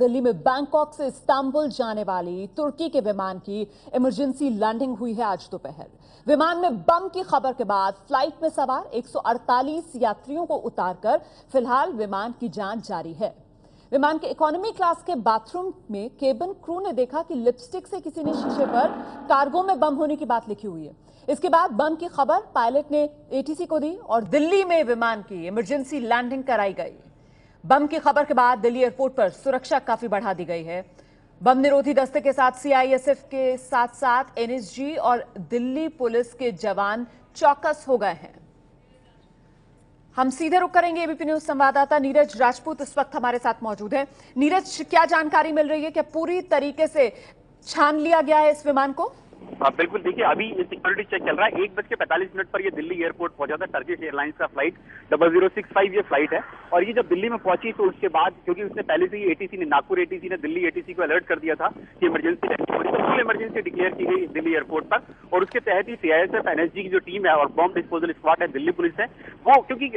दिल्ली में बैंकॉक से इस्तांबुल जाने वाली तुर्की के विमान की इमरजेंसी लैंडिंग हुई है आज दोपहर। विमान में बम की खबर के बाद फ्लाइट में सवार 148 यात्रियों को उतारकर फिलहाल विमान की जांच जारी है। विमान के इकोनॉमी क्लास के बाथरूम में केबिन क्रू ने देखा कि लिपस्टिक से किसी ने शीशे पर कार्गो में बम होने की बात लिखी हुई है। इसके बाद बम की खबर पायलट ने एटीसी को दी और दिल्ली में विमान की इमरजेंसी लैंडिंग कराई गई। बम की खबर के बाद दिल्ली एयरपोर्ट पर सुरक्षा काफी बढ़ा दी गई है। बम निरोधी दस्ते के साथ सीआईएसएफ के साथ साथ एनएसजी और दिल्ली पुलिस के जवान चौकस हो गए हैं। हम सीधे रुक करेंगे। एबीपी न्यूज संवाददाता नीरज राजपूत इस वक्त हमारे साथ मौजूद है। नीरज, क्या जानकारी मिल रही है? क्या पूरी तरीके से छान लिया गया है इस विमान को? बिल्कुल, देखिए अभी ये सिक्योरिटी चेक चल रहा है। 1:45 पर ये दिल्ली एयरपोर्ट पहुंचा था। टर्किश एयरलाइंस का फ्लाइट 0065 ये फ्लाइट है। और ये जब दिल्ली में पहुंची तो उसके बाद, क्योंकि उसने पहले से ही एटीसी ने, नागपुर एटीसी ने दिल्ली एटीसी को अलर्ट कर दिया था कि इमरजेंसी लैंडिंग हो रही है, तो फुल इमरजेंसी डिक्लेयर की गई दिल्ली एयरपोर्ट पर। और उसके तहत ही सीआईएसएफ एनएसजी की जो टीम है और बॉम्ब डिस्पोजल स्क्वाड है, दिल्ली पुलिस है, वो, क्योंकि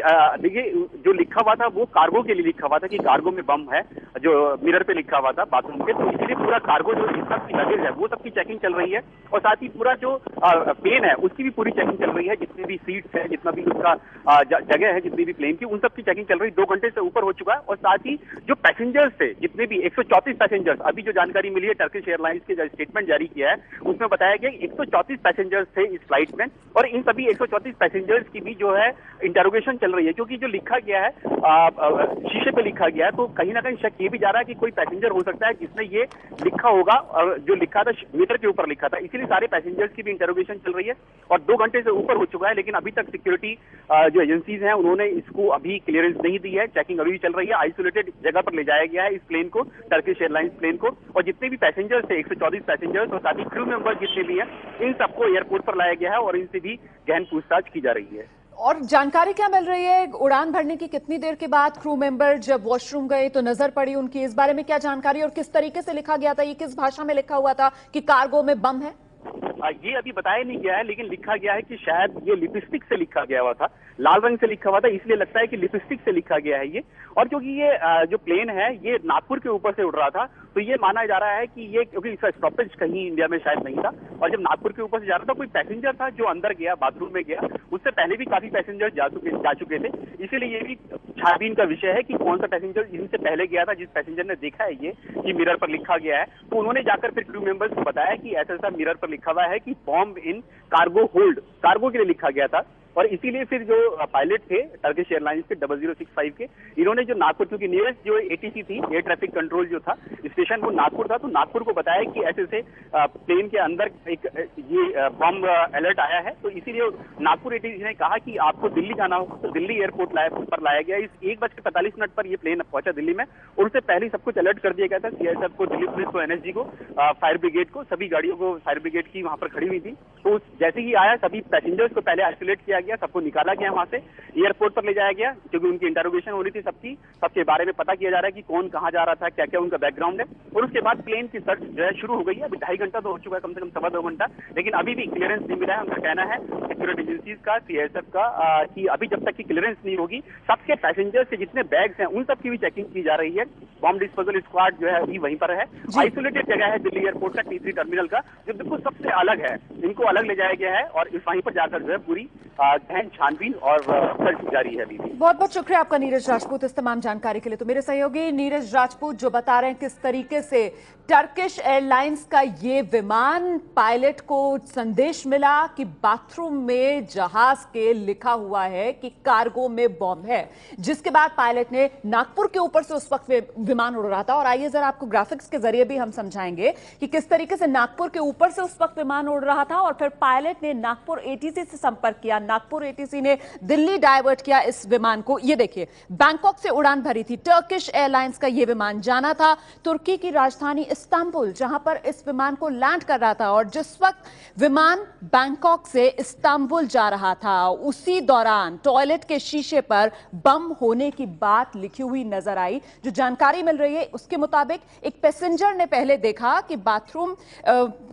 देखिए जो लिखा हुआ था वो कार्गो के लिए लिखा हुआ था कि कार्गो में बम है, जो मिरर पे लिखा हुआ था बाथरूम पे, तो इसलिए पूरा कार्गो जो सबकी लगेज है वो सबकी चेकिंग चल रही है। और साथ ही पूरा जो प्लेन है उसकी भी पूरी चेकिंग चल रही है। जितनी भी सीट्स है, जितना भी उसका जगह है, जितनी भी प्लेन की, उन सबकी चेकिंग चल रही है। 2 घंटे से ऊपर हो चुका है। और साथ ही जो पैसेंजर्स थे, जितने भी 134 पैसेंजर्स, अभी जो जानकारी मिली है टर्किश एयरलाइंस के जो स्टेटमेंट जारी किया है उसमें बताया गया 134 पैसेंजर्स थे इस फ्लाइट में। और इन सभी 134 पैसेंजर्स की भी जो है इंटरोगेशन चल रही है, क्योंकि जो लिखा गया है शीशे पे लिखा गया है, तो कहीं ना कहीं शक ये भी जा रहा है कि कोई पैसेंजर हो सकता है जिसने ये लिखा होगा, और जो लिखा था मीटर के ऊपर लिखा था, इसीलिए सारे पैसेंजर्स की भी इंटरोगेशन चल रही है। और 2 घंटे से ऊपर हो चुका है, लेकिन अभी तक सिक्योरिटी जो एजेंसीज हैं उन्होंने इसको अभी क्लियरेंस नहीं दी है। चेकिंग अभी भी चल रही है। आइसोलेटेड जगह पर ले जाया गया है इस प्लेन को, टर्किश एयरलाइंस प्लेन को। और जितने भी पैसेंजर्स थे, 134 पैसेंजर्स और साथ ही क्रू मेंबर्स जितने भी हैं, इन सबको एयरपोर्ट पर लाया गया है और इनसे भी गहन पूछताछ की जा रही है। और जानकारी क्या मिल रही है? उड़ान भरने की कितनी देर के बाद क्रू मेंबर जब वॉशरूम गए तो नजर पड़ी उनकी, इस बारे में क्या जानकारी और किस तरीके से लिखा गया था? ये किस भाषा में लिखा हुआ था कि कार्गो में बम है? ये अभी बताया नहीं गया है, लेकिन लिखा गया है कि शायद ये लिपस्टिक से लिखा गया हुआ था, लाल रंग से लिखा हुआ था, इसलिए लगता है कि लिपस्टिक से लिखा गया है ये। और क्योंकि ये जो प्लेन है ये नागपुर के ऊपर से उड़ रहा था, तो ये माना जा रहा है कि ये, क्योंकि इसका स्टॉपेज कहीं इंडिया में शायद नहीं था, और जब नागपुर के ऊपर से जा रहा था कोई पैसेंजर था जो अंदर गया, बाथरूम में गया, उससे पहले भी काफी पैसेंजर जा चुके थे। इसीलिए ये भी छानबीन का विषय है कि कौन सा पैसेंजर इनसे पहले गया था, जिस पैसेंजर ने देखा है ये कि मिरर पर लिखा गया है, तो उन्होंने जाकर फिर क्रू मेंबर्स को बताया कि ऐसा ऐसा मिरर पर लिखा हुआ है कि बॉम्ब इन कार्गो होल्ड, कार्गो के लिए लिखा गया था। और इसीलिए फिर जो पायलट थे टर्किश एयरलाइंस के 0065 के, इन्होंने जो नागपुर, क्योंकि नियरेस्ट जो एटीसी थी, एयर ट्रैफिक कंट्रोल जो था स्टेशन, वो नागपुर था, तो नागपुर को बताया कि ऐसे ऐसे प्लेन के अंदर एक ये बम अलर्ट आया है। तो इसीलिए नागपुर एटीसी ने कहा कि आपको दिल्ली जाना होगा, तो दिल्ली एयरपोर्ट पर लाया गया। इस 1:45 पर ये प्लेन पहुंचा दिल्ली में, और उससे पहले सब कुछ अलर्ट कर दिया गया था सीआईएसएफ को, दिल्ली पुलिस को, एनएसजी को, फायर ब्रिगेड को, सभी गाड़ियों को फायर ब्रिगेड की वहां पर खड़ी हुई थी। तो जैसे ही आया सभी पैसेंजर्स को पहले आइसोलेट किया गया, सबको निकाला गया वहां से, एयरपोर्ट पर ले जाया गया, क्योंकि उनकी इंटरोगेशन हो रही थी सबकी, सबके बारे में पता किया जा रहा है कि कौन कहां जा रहा था, क्या क्या उनका बैकग्राउंड है। और उसके बाद प्लेन की सर्च जो है शुरू हो गई है। अभी 2.5 घंटा तो हो चुका है, कम से कम 2.25 घंटा, लेकिन अभी भी क्लियरेंस नहीं मिला है। उनका कहना है सिक्योरिटी एजेंसीज का, सीआईएसएफ का, कि अभी जब तक की क्लियरेंस नहीं होगी, सबके पैसेंजर्स के जितने बैग्स हैं उन सबकी भी चेकिंग की जा रही है। बॉम्ब डिस्पोजल स्क्वाड जो है अभी वहीं पर है। आइसोलेटेड जगह है दिल्ली एयरपोर्ट का, T3 टर्मिनल का, जो बिल्कुल सबसे अलग है, इनको अलग ले जाया गया है और वहीं पर जाकर जो है पूरी गहन छानबीन और सर्च जारी है अभी भी। बहुत बहुत शुक्रिया आपका नीरज राजपूत इस तमाम जानकारी के लिए। तो मेरे सहयोगी नीरज राजपूत जो बता रहे हैं किस तरीके से टर्किश एयरलाइंस का ये विमान, पायलट को संदेश मिला कि बाथरूम में जहाज के लिखा हुआ है कि कार्गो में बॉम्ब है, जिसके बाद पायलट ने नागपुर के ऊपर से उस वक्त विमान उड़ रहा था। और आइए जरा आपको ग्राफिक्स के जरिए भी हम समझाएंगे कि किस तरीके से नागपुर के ऊपर से उस वक्त विमान उड़ रहा था और फिर पायलट ने नागपुर एटीसी से संपर्क किया, नागपुर एटीसी ने दिल्ली डायवर्ट किया इस विमान को। ये देखिए, बैंकॉक से उड़ान भरी थी टर्किश एयरलाइंस का ये विमान, जाना था तुर्की की राजधानी इस्तांबुल, जहां पर इस विमान को लैंड कर रहा था। और जिस वक्त विमान बैंकॉक से इस्तांबुल जा रहा था, उसी दौरान टॉयलेट के शीशे पर बम होने की बात लिखी हुई नजर आई। जो जानकारी मिल रही है उसके मुताबिक एक पैसेंजर ने पहले देखा कि बाथरूम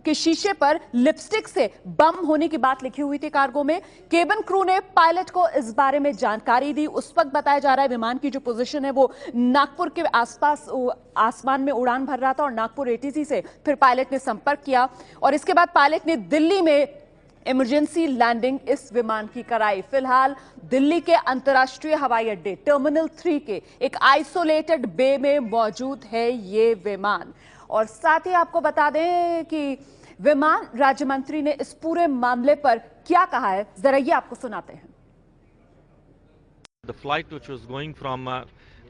के शीशे पर लिपस्टिक से बम होने की बात लिखी हुई थी कार्गो में। केबिन क्रू ने पायलट को इस बारे में जानकारी दी। उस वक्त बताया जा रहा है विमान की जो पोजीशन है वो नागपुर के आसपास आसमान में उड़ान भर रहा था और नागपुर एटीसी से फिर पायलट ने संपर्क किया और इसके बाद पायलट ने दिल्ली में इमरजेंसी लैंडिंग इस विमान की कराई। फिलहाल दिल्ली के अंतर्राष्ट्रीय हवाई अड्डे टर्मिनल 3 के एक आइसोलेटेड बे में मौजूद है ये विमान। और साथ ही आपको बता दें कि विमान राज्य मंत्री ने इस पूरे मामले पर क्या कहा है, जरा ये आपको सुनाते हैं। The flight which was going from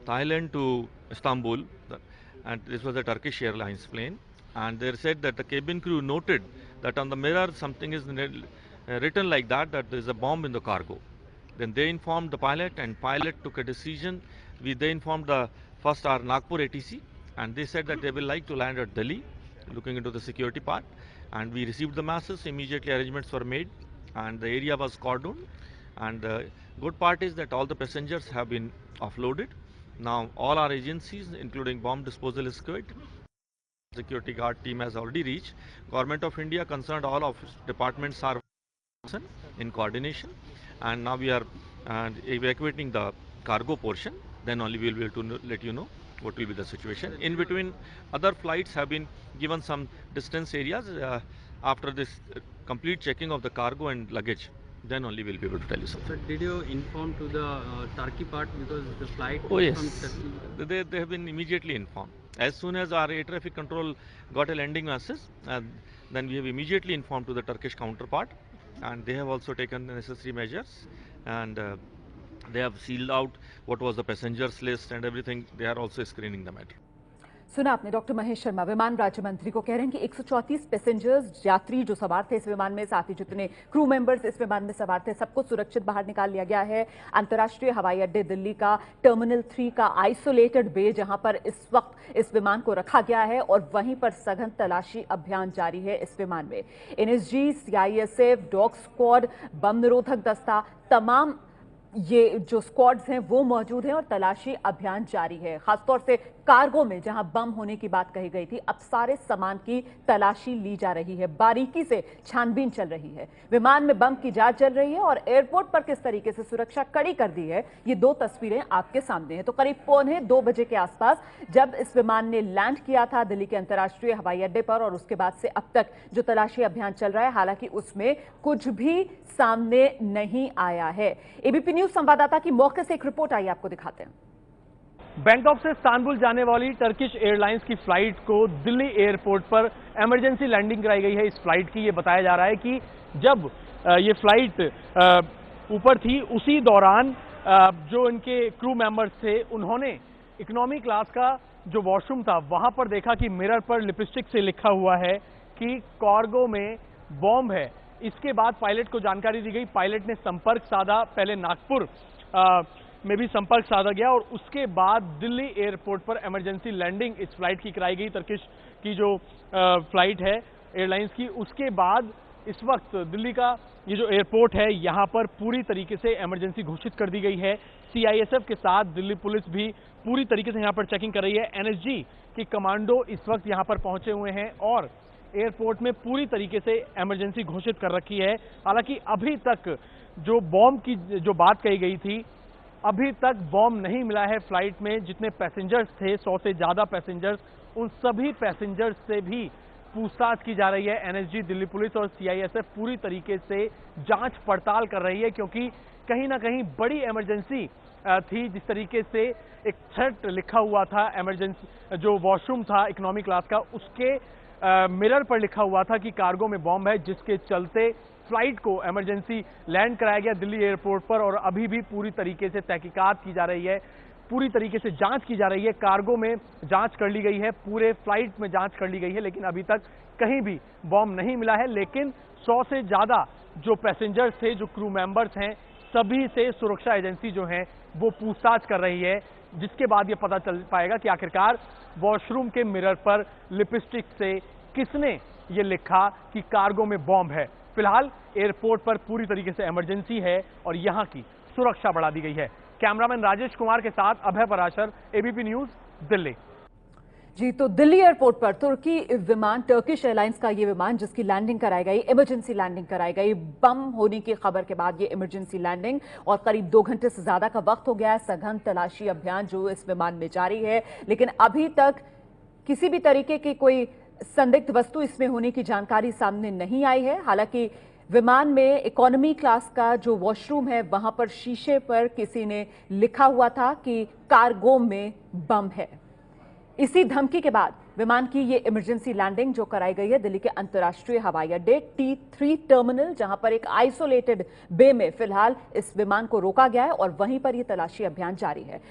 Thailand to Istanbul, and this was a Turkish Airlines plane, and they said that the cabin crew noted that on the mirror something is written like that there is a bomb in the cargo. Then they informed the pilot, and pilot took a decision. They informed the first our Nagpur ATC, and they said that they will like to land at Delhi, looking into the security part. And we received the message. Immediately arrangements were made, and the area was cordoned. And the good part is that all the passengers have been offloaded. Now all our agencies, including bomb disposal squad, security guard team has already reached. Government of India concerned all of departments are in coordination, and now we are evacuating the cargo portion. Then only we will be able to let you know what will be the situation. In between, other flights have been given some distance areas after this complete checking of the cargo and luggage. Then only we'll be able to tell you something. So did you inform to the Turkey part, because the flight Oh yes, from Turkey? they have been immediately informed. As soon as our air traffic control got a landing message, then we have immediately informed to the Turkish counterpart, and they have also taken the necessary measures, and they have sealed out what was the passengers list and everything. They are also screening the matter. सुना आपने doctor Mahesh Sharma विमान राज्य मंत्री को कह रहे हैं कि 134 पैसेंजर्स यात्री जो सवार थे इस विमान में, साथ ही जितने क्रू मेंबर्स इस विमान में सवार थे, सबको सुरक्षित बाहर निकाल लिया गया है। अंतर्राष्ट्रीय हवाई अड्डे दिल्ली का टर्मिनल 3 का आइसोलेटेड बे जहां पर इस वक्त इस विमान को रखा गया है और वहीं पर सघन तलाशी अभियान जारी है इस विमान में। एनएसजी, सीआईएसएफ, डॉग स्क्वाड, बम निरोधक दस्ता, तमाम ये जो स्क्वाड्स हैं वो मौजूद हैं और तलाशी अभियान जारी है। खासतौर से कार्गो में जहां बम होने की बात कही गई थी, अब सारे सामान की तलाशी ली जा रही है, बारीकी से छानबीन चल रही है। विमान में बम की जांच चल रही है और एयरपोर्ट पर किस तरीके से सुरक्षा कड़ी कर दी है, ये दो तस्वीरें आपके सामने हैं। तो करीब 1:45 बजे के आसपास जब इस विमान ने लैंड किया था दिल्ली के अंतर्राष्ट्रीय हवाई अड्डे पर और उसके बाद से अब तक जो तलाशी अभियान चल रहा है, हालांकि उसमें कुछ भी सामने नहीं आया है। एबीपी न्यूज संवाददाता की मौके से एक रिपोर्ट आई, आपको दिखाते हैं। बैंकॉक से इस्तांबुल जाने वाली टर्किश एयरलाइंस की फ्लाइट को दिल्ली एयरपोर्ट पर इमरजेंसी लैंडिंग कराई गई है। इस फ्लाइट की ये बताया जा रहा है कि जब ये फ्लाइट ऊपर थी उसी दौरान जो इनके क्रू मेंबर्स थे उन्होंने इकोनॉमी क्लास का जो वॉशरूम था वहां पर देखा कि मिरर पर लिपस्टिक से लिखा हुआ है कि कार्गो में बॉम्ब है। इसके बाद पायलट को जानकारी दी गई। पायलट ने संपर्क साधा, पहले नागपुर में भी संपर्क साधा गया और उसके बाद दिल्ली एयरपोर्ट पर इमरजेंसी लैंडिंग इस फ्लाइट की कराई गई, टर्किश की जो फ्लाइट है एयरलाइंस की। उसके बाद इस वक्त दिल्ली का ये जो एयरपोर्ट है यहाँ पर पूरी तरीके से इमरजेंसी घोषित कर दी गई है। सीआईएसएफ के साथ दिल्ली पुलिस भी पूरी तरीके से यहाँ पर चेकिंग कर रही है। एनएसजी की कमांडो इस वक्त यहाँ पर पहुंचे हुए हैं और एयरपोर्ट में पूरी तरीके से इमरजेंसी घोषित कर रखी है। हालांकि अभी तक जो बॉम्ब की जो बात कही गई थी, अभी तक बॉम्ब नहीं मिला है फ्लाइट में। जितने पैसेंजर्स थे 100 से ज्यादा पैसेंजर्स, उन सभी पैसेंजर्स से भी पूछताछ की जा रही है। एनएसजी, दिल्ली पुलिस और सीआईएसएफ पूरी तरीके से जांच पड़ताल कर रही है क्योंकि कहीं ना कहीं बड़ी इमरजेंसी थी। जिस तरीके से एक थ्रेट लिखा हुआ था, इमरजेंसी जो वॉशरूम था इकोनॉमी क्लास का, उसके मिरर पर लिखा हुआ था कि कार्गो में बॉम्ब है, जिसके चलते फ्लाइट को इमरजेंसी लैंड कराया गया दिल्ली एयरपोर्ट पर। और अभी भी पूरी तरीके से तहकीकात की जा रही है, पूरी तरीके से जांच की जा रही है। कार्गो में जांच कर ली गई है, पूरे फ्लाइट में जांच कर ली गई है, लेकिन अभी तक कहीं भी बॉम्ब नहीं मिला है। लेकिन 100 से ज्यादा जो पैसेंजर्स थे, जो क्रू मेंबर्स हैं, सभी से सुरक्षा एजेंसी जो है वो पूछताछ कर रही है, जिसके बाद ये पता चल पाएगा कि आखिरकार वॉशरूम के मिरर पर लिपस्टिक से किसने ये लिखा कि कार्गो में बॉम्ब है। फिलहाल एयरपोर्ट पर पूरी तरीके से इमरजेंसी है और यहां की सुरक्षा बढ़ा दी गई है। कैमरामैन राजेश कुमार के साथ अभय पराशर, एबीपी न्यूज, दिल्ली। जी, तो दिल्ली एयरपोर्ट पर तुर्की विमान टर्किश एयरलाइंस का ये विमान जिसकी लैंडिंग कराई गई, इमरजेंसी लैंडिंग कराई गई, बम होने की खबर के बाद ये इमरजेंसी लैंडिंग और करीब 2 घंटे से ज्यादा का वक्त हो गया है। सघन तलाशी अभियान जो इस विमान में जारी है, लेकिन अभी तक किसी भी तरीके की कोई संदिग्ध वस्तु इसमें होने की जानकारी सामने नहीं आई है। हालांकि विमान में इकोनॉमी क्लास का जो वॉशरूम है वहां पर शीशे पर किसी ने लिखा हुआ था कि कार्गो में बम है। इसी धमकी के बाद विमान की ये इमरजेंसी लैंडिंग जो कराई गई है दिल्ली के अंतर्राष्ट्रीय हवाई अड्डे T3 टर्मिनल, जहां पर एक आइसोलेटेड बे में फिलहाल इस विमान को रोका गया है और वहीं पर यह तलाशी अभियान जारी है।